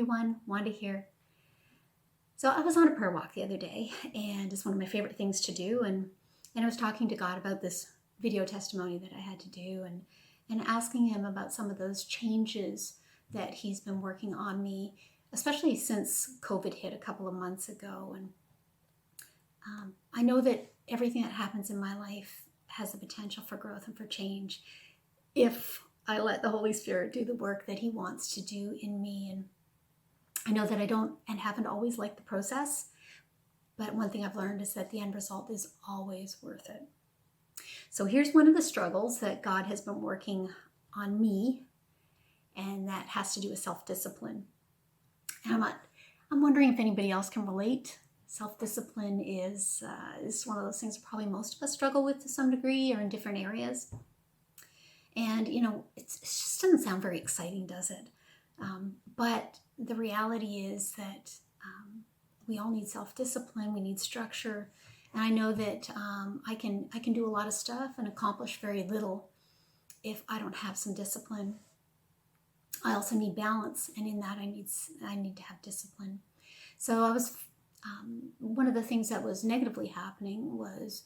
everyone, Wanda here. So I was on a prayer walk the other day, and it's one of my favorite things to do. And I was talking to God about this video testimony that I had to do, and asking Him about some of those changes that He's been working on me, especially since COVID hit a couple of months ago. And I know that everything that happens in my life has the potential for growth and for change if I let the Holy Spirit do the work that He wants to do in me. And I know that I don't and haven't always liked the process, but one thing I've learned is that the end result is always worth it. So here's one of the struggles that God has been working on me, and that has to do with self-discipline. And I'm wondering if anybody else can relate. Self-discipline is one of those things probably most of us struggle with to some degree or in different areas. And, it just doesn't sound very exciting, does it? But the reality is that we all need self-discipline. We need structure. And I know that I can do a lot of stuff and accomplish very little if I don't have some discipline. I also need balance, and in that I need to have discipline. So one of the things that was negatively happening was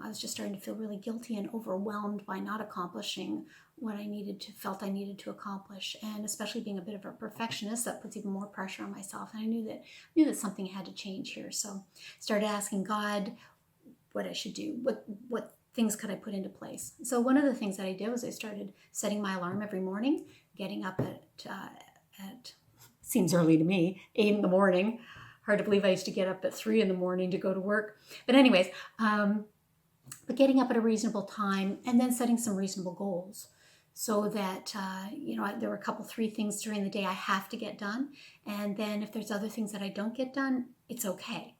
I was just starting to feel really guilty and overwhelmed by not accomplishing what I felt I needed to accomplish. And especially being a bit of a perfectionist, that puts even more pressure on myself. And I knew that something had to change here. So I started asking God what I should do, what things could I put into place. So one of the things that I did was I started setting my alarm every morning, getting up at seems early to me, 8 in the morning. Hard to believe I used to get up at 3 in the morning to go to work. But anyways, but getting up at a reasonable time and then setting some reasonable goals so that, there were 3 things during the day I have to get done. And then if there's other things that I don't get done, it's okay.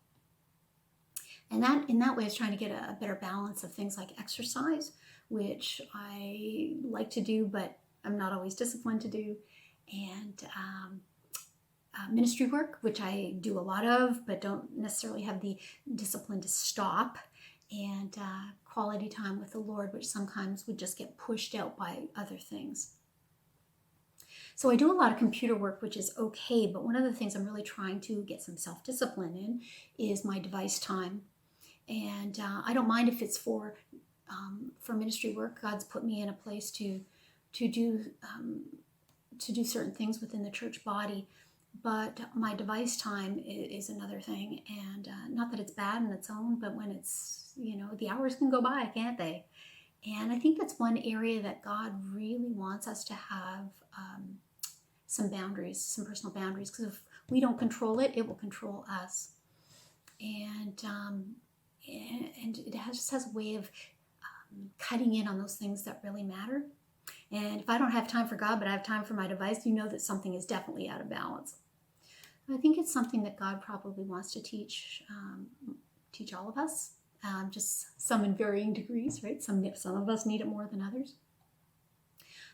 And in that way, I was trying to get a better balance of things like exercise, which I like to do, but I'm not always disciplined to do. And ministry work, which I do a lot of, but don't necessarily have the discipline to stop. And quality time with the Lord, which sometimes would just get pushed out by other things. So I do a lot of computer work, which is okay, but one of the things I'm really trying to get some self-discipline in is my device time. And I don't mind if it's for ministry work. God's put me in a place to do certain things within the church body. But my device time is another thing. And not that it's bad on its own, but when it's, the hours can go by, can't they? And I think that's one area that God really wants us to have some boundaries, some personal boundaries. Because if we don't control it, it will control us. And it just has a way of cutting in on those things that really matter. And if I don't have time for God, but I have time for my device, that something is definitely out of balance. I think it's something that God probably wants to teach all of us, just some in varying degrees, right? Some of us need it more than others.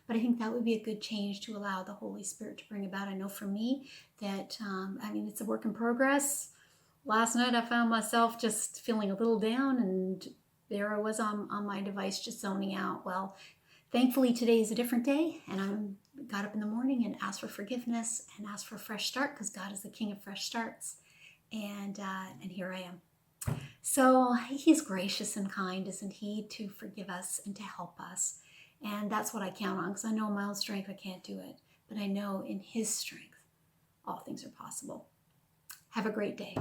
But I think that would be a good change to allow the Holy Spirit to bring about. I know for me that, it's a work in progress. Last night I found myself just feeling a little down, and there I was on my device just zoning out. Well, thankfully today is a different day, and I got up in the morning and asked for forgiveness and asked for a fresh start, because God is the King of fresh starts. And here I am. So He's gracious and kind, isn't He, to forgive us and to help us. And that's what I count on, because I know in my own strength I can't do it. But I know in His strength all things are possible. Have a great day.